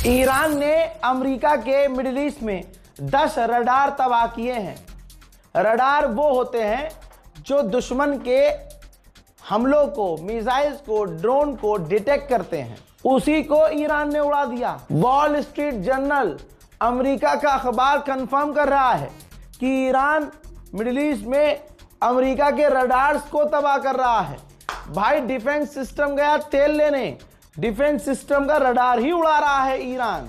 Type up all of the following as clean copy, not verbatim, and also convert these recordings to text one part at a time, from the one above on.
Iran ने America के middle east में 10 रडार तबाह किए हैं। रडार वो होते हैं जो दुश्मन के हमलों को, मिसाइल्स को, ड्रोन को डिटेक्ट करते हैं। उसी को ईरान ने उड़ा दिया। वॉल स्ट्रीट जर्नल, अमेरिका का अखबार कंफर्म कर रहा है कि ईरान मिडिल ईस्ट में अमेरिका के रडार्स को तबाह कर रहा है। भाई डिफेंस सिस्टम गया तेल लेने, डिफेंस सिस्टम का रडार ही उड़ा रहा है ईरान,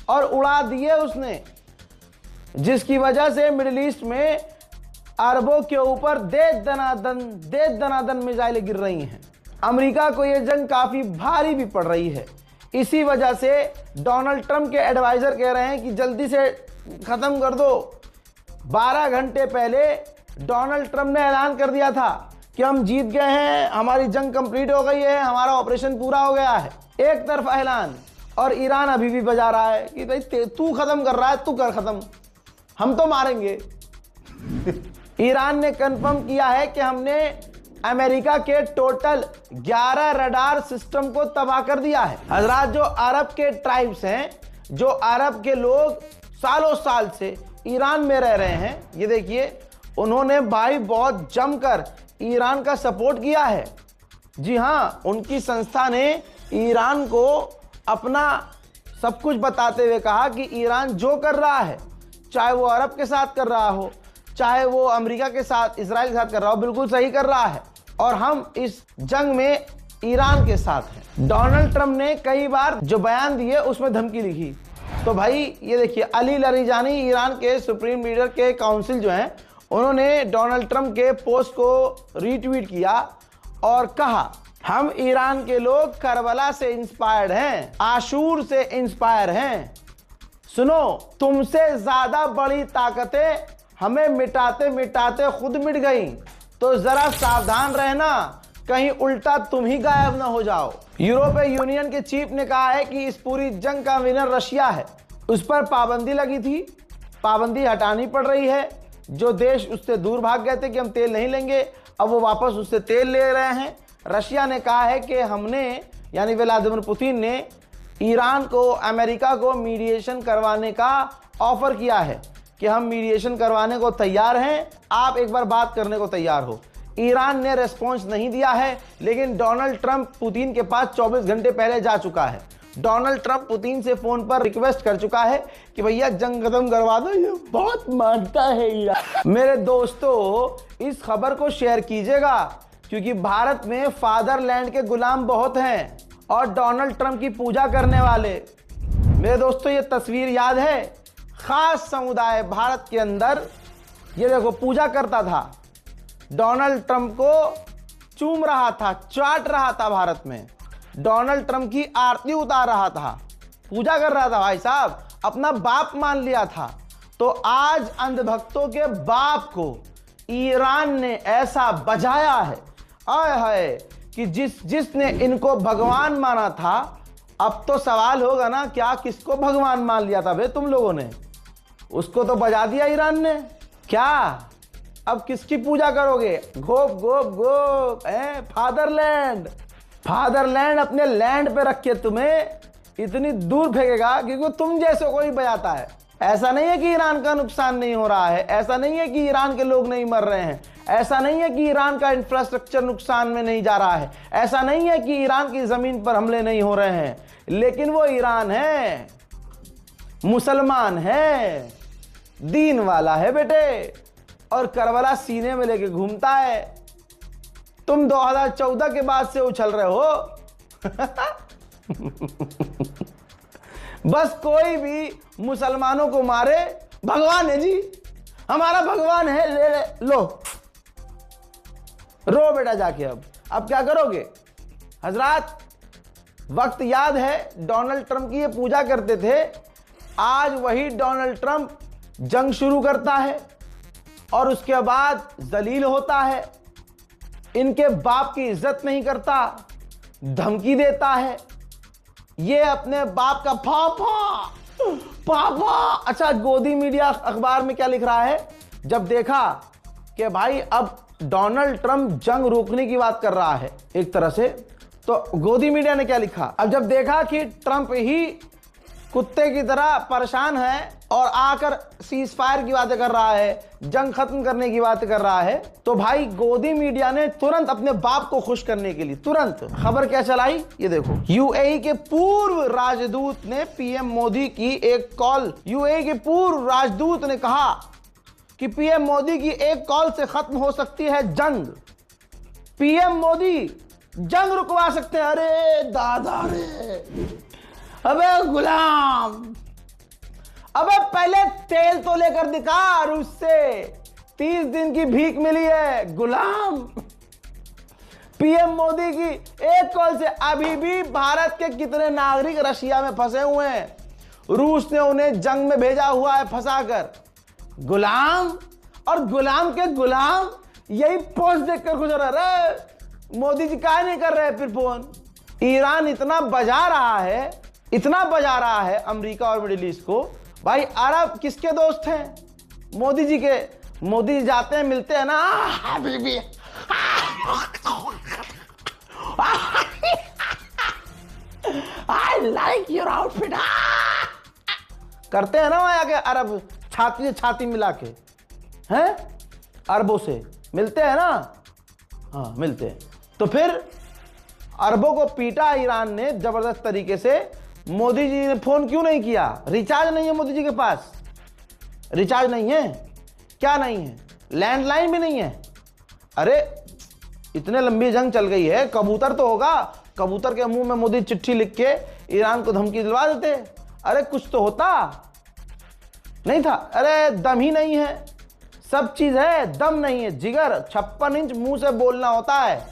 और उड़ा दिए उसने, जिसकी वजह से मिडिल ईस्ट में अरबों के ऊपर दे दनादन मिसाइलें गिर रही हैं। अमेरिका को यह जंग काफी भारी भी पड़ रही है। इसी वजह से डोनाल्ड ट्रंप के एडवाइजर कह रहे हैं कि जल्दी से खत्म कर दो। 12 घंटे पहले डोनाल्ड ट्रंप ने ऐलान कर दिया था कि हम जीत गए हैं, हमारी जंग कंप्लीट हो गई है, हमारा ऑपरेशन पूरा हो गया है। एक तरफ ऐलान, और ईरान अभी भी बजा रहा है कि भाई तू खत्म कर रहा है, तू कर खत्म, हम तो मारेंगे। ईरान ने कंफर्म किया है कि हमने अमेरिका के टोटल 11 रडार सिस्टम को तबाह कर दिया है। हजरात, जो अरब के ट्राइब्स हैं, जो अरब के लोग सालों साल से ईरान में रह रहे हैं, ये देखिए, उन्होंने भाई बहुत जमकर ईरान का सपोर्ट किया है। जी हाँ, उनकी संस्था ने ईरान को अपना सब कुछ बताते हुए कहा कि ईरान जो कर रहा है, चाहे वो अरब के साथ कर रहा हो, चाहे वो अमेरिका के साथ, इजराइल के साथ कर रहा हो, बिल्कुल सही कर रहा है, और हम इस जंग में ईरान के साथ हैं। डोनाल्ड ट्रंप ने कई बार जो बयान दिए उसमें धमकी लिखी। तो भाई ये देखिए, अली लरीजानी, ईरान के सुप्रीम लीडर के काउंसिल जो हैं, उन्होंने डोनाल्ड ट्रंप के पोस्ट को रीट्वीट किया और कहा, हम ईरान के लोग करबला से इंस्पायर्ड हैं, आशूर से इंस्पायर हैं। सुनो, तुमसे ज्यादा बड़ी ताकतें हमें मिटाते मिटाते खुद मिट गई, तो जरा सावधान रहना, कहीं उल्टा तुम ही गायब ना हो जाओ। यूरोपीय यूनियन के चीफ ने कहा है कि इस पूरी जंग का विनर रशिया है। उस पर पाबंदी लगी थी, पाबंदी हटानी पड़ रही है। जो देश उससे दूर भाग गए थे कि हम तेल नहीं लेंगे, अब वो वापस उससे तेल ले रहे हैं। रशिया ने कहा है कि हमने, यानी व्लादिमीर पुतिन ने ईरान को, अमेरिका को मीडिएशन करवाने का ऑफर किया है कि हम मीडिएशन करवाने को तैयार हैं, आप एक बार बात करने को तैयार हो। ईरान ने रेस्पॉन्स नहीं दिया है, लेकिन डोनाल्ड ट्रंप पुतिन के पास 24 घंटे पहले जा चुका है। डोनाल्ड ट्रंप पुतिन से फोन पर रिक्वेस्ट कर चुका है कि भैया जंग खत्म करवा दो, ये बहुत मानता है ईरान। मेरे दोस्तों, इस खबर को शेयर कीजिएगा, क्योंकि भारत में फादरलैंड के गुलाम बहुत हैं और डोनाल्ड ट्रंप की पूजा करने वाले। मेरे दोस्तों, ये तस्वीर याद है? खास समुदाय भारत के अंदर, ये देखो, पूजा करता था, डोनाल्ड ट्रंप को चूम रहा था, चाट रहा था। भारत में डोनाल्ड ट्रंप की आरती उतार रहा था, पूजा कर रहा था। भाई साहब, अपना बाप मान लिया था। तो आज अंधभक्तों के बाप को ईरान ने ऐसा बजाया है, आय हाय, कि जिसने इनको भगवान माना था, अब तो सवाल होगा ना, क्या किसको भगवान मान लिया था बे तुम लोगों ने? उसको तो बजा दिया ईरान ने। क्या अब किसकी पूजा करोगे? गोप गोप गोप, फादरलैंड। फादरलैंड अपने लैंड पे रख के तुम्हें इतनी दूर फेंकेगा क्योंकि तुम जैसे कोई बजाता है। ऐसा नहीं है कि ईरान का नुकसान नहीं हो रहा है, ऐसा नहीं है कि ईरान के लोग नहीं मर रहे हैं, ऐसा नहीं है कि ईरान का इंफ्रास्ट्रक्चर नुकसान में नहीं जा रहा है, ऐसा नहीं है कि ईरान की जमीन पर हमले नहीं हो रहे हैं, लेकिन वो ईरान है, मुसलमान है, दीन वाला है बेटे, और करबला सीने में लेके घूमता है। तुम 2014 के बाद से उछल रहे हो। बस कोई भी मुसलमानों को मारे, भगवान है जी, हमारा भगवान है, ले लो, रो बेटा जाके। अब क्या करोगे? हजरात, वक्त याद है डोनाल्ड ट्रंप की ये पूजा करते थे, आज वही डोनाल्ड ट्रंप जंग शुरू करता है और उसके बाद जलील होता है, इनके बाप की इज्जत नहीं करता, धमकी देता है। ये अपने बाप का पापा। अच्छा, गोदी मीडिया अखबार में क्या लिख रहा है? जब देखा कि भाई अब डोनाल्ड ट्रंप जंग रोकने की बात कर रहा है एक तरह से, तो गोदी मीडिया ने क्या लिखा? अब जब देखा कि ट्रंप ही कुत्ते की तरह परेशान है और आकर सीज फायर की बातें कर रहा है, जंग खत्म करने की बात कर रहा है, तो भाई गोदी मीडिया ने तुरंत अपने बाप को खुश करने के लिए तुरंत खबर क्या चलाई, ये देखो। यूएई के पूर्व राजदूत ने पीएम मोदी की एक कॉल, यूएई के पूर्व राजदूत ने कहा कि पीएम मोदी की एक कॉल से खत्म हो सकती है जंग। पीएम मोदी जंग रुकवा सकते हैं। अरे दादा रे, अबे गुलाम, अबे पहले तेल तो लेकर दिखा रूस से, 30 दिन की भीख मिली है गुलाम। पीएम मोदी की एक कॉल से अभी भी भारत के कितने नागरिक रशिया में फंसे हुए हैं, रूस ने उन्हें जंग में भेजा हुआ है फंसाकर। गुलाम और गुलाम के गुलाम यही पोस्ट देखकर खुश हो रहा, मोदी जी क्या नहीं कर रहे फिर फोन। ईरान इतना बजा रहा है, इतना बजा रहा है अमेरिका और मिडिल ईस्ट को। भाई अरब किसके दोस्त हैं? मोदी जी के। मोदी जी जाते हैं, मिलते हैं ना, Habibi I like your outfit करते हैं ना वहां आके अरब, छाती से छाती मिला के, हैं अरबों से मिलते हैं ना, हाँ मिलते हैं। तो फिर अरबों को पीटा ईरान ने जबरदस्त तरीके से। मोदी जी ने फोन क्यों नहीं किया? रिचार्ज नहीं है मोदी जी के पास, रिचार्ज नहीं है, क्या नहीं है, लैंडलाइन भी नहीं है। अरे इतने लंबी जंग चल गई है, कबूतर तो होगा, कबूतर के मुंह में मोदी चिट्ठी लिख के ईरान को धमकी दिलवा देते। अरे कुछ तो होता, नहीं था। अरे दम ही नहीं है, सब चीज है, दम नहीं है, जिगर। 56 इंच मुंह से बोलना होता है,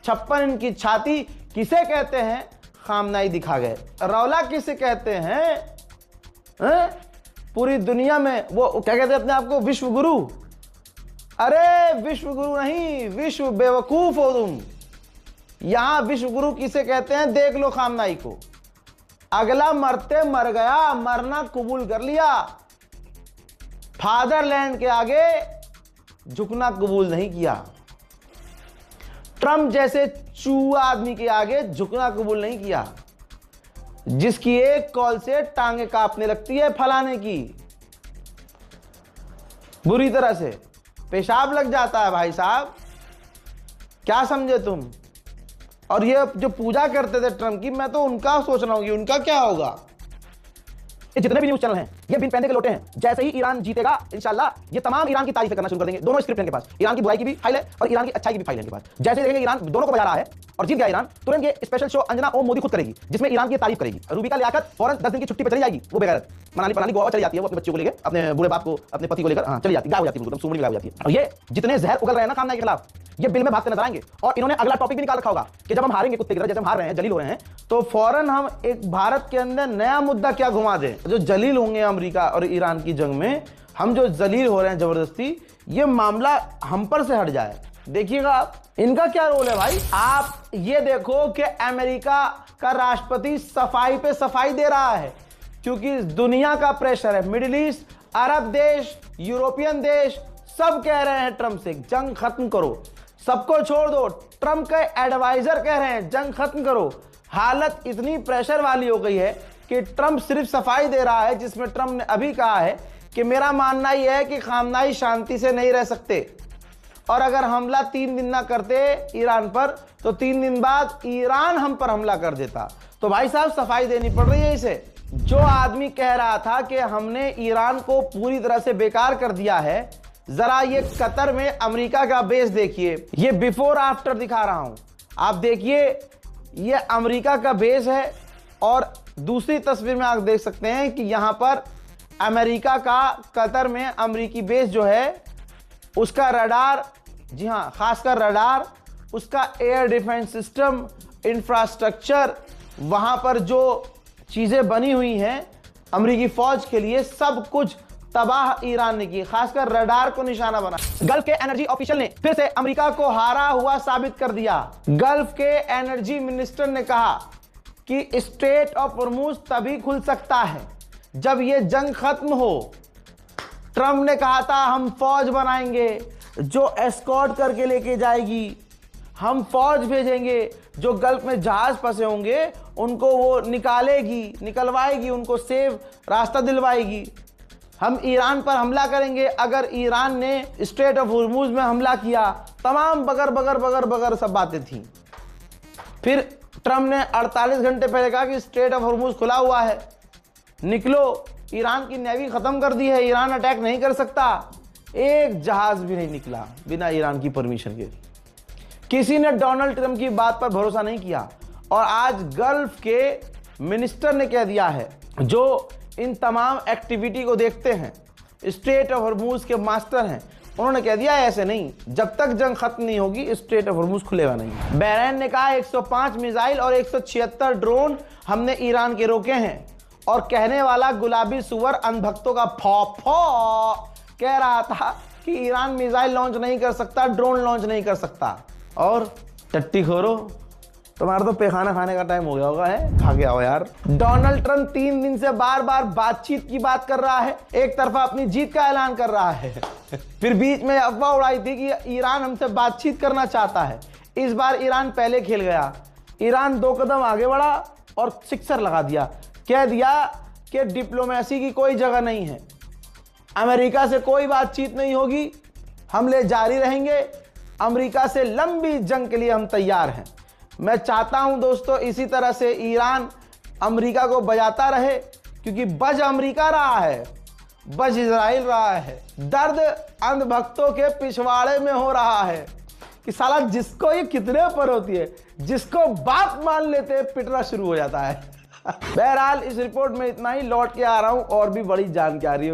56 इंच की छाती किसे कहते हैं? खामनाई दिखा गए। रौला किसे कहते हैं? पूरी दुनिया में वो क्या कहते हैं अपने आप को? विश्व गुरु। अरे विश्व गुरु नहीं, विश्व बेवकूफ हो तुम। यहां विश्व गुरु किसे कहते हैं? देख लो खामनाई को। अगला मरते मर गया, मरना कबूल कर लिया, फादरलैंड के आगे झुकना कबूल नहीं किया। ट्रम्प जैसे चूहा आदमी के आगे झुकना कबूल नहीं किया, जिसकी एक कॉल से टांगे कांपने लगती है फलाने की, बुरी तरह से पेशाब लग जाता है भाई साहब, क्या समझे तुम? और ये जो पूजा करते थे ट्रम्प की, मैं तो उनका सोच रहा हूं कि उनका क्या होगा। ये जितने भी न्यूज चैनल हैं ये बिन पैंदे के लोटे हैं। जैसे ही ईरान जीतेगा इंशाल्लाह ये तमाम ईरान की तारीफें करना शुरू कर देंगे। दोनों स्क्रिप्ट इनके पास, ईरान की बुराई की भी फाइल है और ईरान की अच्छाई की भी फाइल है इनके पास। जैसे देखेंगे ईरान दोनों को बजा रहा है और जीत गया ईरान, तुरंत ये स्पेशल शो अंजना ओम मोदी खुद करेगी, जिसमें ईरान की तारीफ करेगी। रूबिका लियाकत फौरन 10 दिन की छुट्टी पर चली जाएगी, वो बेगैरत मनाली गोवा चली जाती है, वो अपने बच्चों को लेकर, अपने बूढ़े बाप को, अपने पति को लेकर, हाँ चली जाती, गायब हो जाती है, एकदम सूमड़ी गायब हो जाती है। और ये जितने जहर उगल रहे हैं ना खामनाई के खिलाफ, ये बिल में भागते नजर आएंगे। और इन्होंने अगला टॉपिक भी निकाल रखा होगा कि जब हम हारेंगे कुत्ते की तरह, जैसे हम हार रहे हैं, जलील हो रहे हैं, तो फौरन हम एक भारत के अंदर नया मुद्दा क्या घुमा दें। जो जलील होंगे अमेरिका और ईरान की जंग में, हम जो जलील हो रहे हैं जबरदस्ती, ये मामला हम पर से हट जाए। देखिएगा आप, इनका क्या रोल है भाई। आप ये देखो कि अमेरिका का राष्ट्रपति सफाई पे सफाई दे रहा है, क्योंकि दुनिया का प्रेशर है। मिडिल ईस्ट, अरब देश, यूरोपियन देश सब कह रहे हैं ट्रंप से जंग खत्म करो, सबको छोड़ दो। ट्रंप के एडवाइजर कह रहे हैं जंग खत्म करो। हालत इतनी प्रेशर वाली हो गई है कि ट्रंप सिर्फ सफाई दे रहा है, जिसमें ट्रंप ने अभी कहा है कि मेरा मानना यह है कि खामनाई शांति से नहीं रह सकते, और अगर हमला 3 दिन ना करते ईरान पर, तो 3 दिन बाद ईरान हम पर हमला कर देता। तो भाई साहब सफाई देनी पड़ रही है इसे। जो आदमी कह रहा था कि हमने ईरान को पूरी तरह से बेकार कर दिया है, जरा ये कतर में अमेरिका का बेस देखिए, ये बिफोर आफ्टर दिखा रहा हूं, आप देखिए, ये अमेरिका का बेस है। और दूसरी तस्वीर में आप देख सकते हैं कि यहां पर अमेरिका का कतर में अमेरिकी बेस जो है, उसका रडार, जी हां खासकर रडार, उसका एयर डिफेंस सिस्टम, इंफ्रास्ट्रक्चर, वहां पर जो चीजें बनी हुई हैं अमेरिकी फौज के लिए, सब कुछ तबाह ईरान ने की, खासकर रडार को निशाना बना। गल्फ के एनर्जी ऑफिशियल ने फिर से अमेरिका को हारा हुआ साबित कर दिया। गल्फ के एनर्जी मिनिस्टर ने कहा कि स्ट्रेट ऑफ हॉर्मुज तभी खुल सकता है जब यह जंग खत्म हो। ट्रंप ने कहा था हम फौज बनाएंगे जो एस्कॉर्ट करके लेके जाएगी, हम फौज भेजेंगे जो गल्फ में जहाज फंसे होंगे उनको वो निकलवाएगी, उनको सेफ रास्ता दिलवाएगी। हम ईरान पर हमला करेंगे। अगर ईरान ने स्ट्रेट ऑफ हॉर्मूज में हमला किया, तमाम बगर सब बातें थी। फिर ट्रम्प ने 48 घंटे पहले कहा कि स्ट्रेट ऑफ हॉर्मूज खुला हुआ है, निकलो। ईरान की नेवी खत्म कर दी है, ईरान अटैक नहीं कर सकता। एक जहाज भी नहीं निकला बिना ईरान की परमिशन के। किसी ने डोनाल्ड ट्रंप की बात पर भरोसा नहीं किया। और आज गल्फ के मिनिस्टर ने कह दिया है, जो इन तमाम एक्टिविटी को देखते हैं, स्ट्रेट ऑफ हॉर्मूज के मास्टर हैं, उन्होंने कह दिया ऐसे नहीं, जब तक जंग खत्म नहीं होगी स्ट्रेट ऑफ हॉर्मूज खुलेगा नहीं। बहरीन ने कहा 105 मिसाइल और 176 ड्रोन हमने ईरान के रोके हैं। और कहने वाला गुलाबी सुअर अंधभक्तों का फौ कह रहा था कि ईरान मिसाइल लॉन्च नहीं कर सकता, ड्रोन लॉन्च नहीं कर सकता। और टट्टी खोरो, तुम्हारा तो पैखाना खाने का टाइम हो गया होगा, है खा के आओ यार। डोनाल्ड ट्रंप 3 दिन से बार बार बातचीत की बात कर रहा है, एक तरफा अपनी जीत का ऐलान कर रहा है। फिर बीच में अफवाह उड़ाई थी कि ईरान हमसे बातचीत करना चाहता है। इस बार ईरान पहले खेल गया। ईरान 2 कदम आगे बढ़ा और सिक्सर लगा दिया, कह दिया कि डिप्लोमेसी की कोई जगह नहीं है, अमेरिका से कोई बातचीत नहीं होगी, हमले जारी रहेंगे, अमेरिका से लंबी जंग के लिए हम तैयार हैं। मैं चाहता हूं दोस्तों इसी तरह से ईरान अमेरिका को बजाता रहे, क्योंकि बज अमेरिका रहा है, बज इजराइल रहा है। दर्द अंधभक्तों के पिछवाड़े में हो रहा है कि साला जिसको ये कितने पर होती है, जिसको बात मान लेते हैं पिटना शुरू हो जाता है। बहरहाल इस रिपोर्ट में इतना ही। लौट के आ रहा हूं और भी बड़ी जानकारी।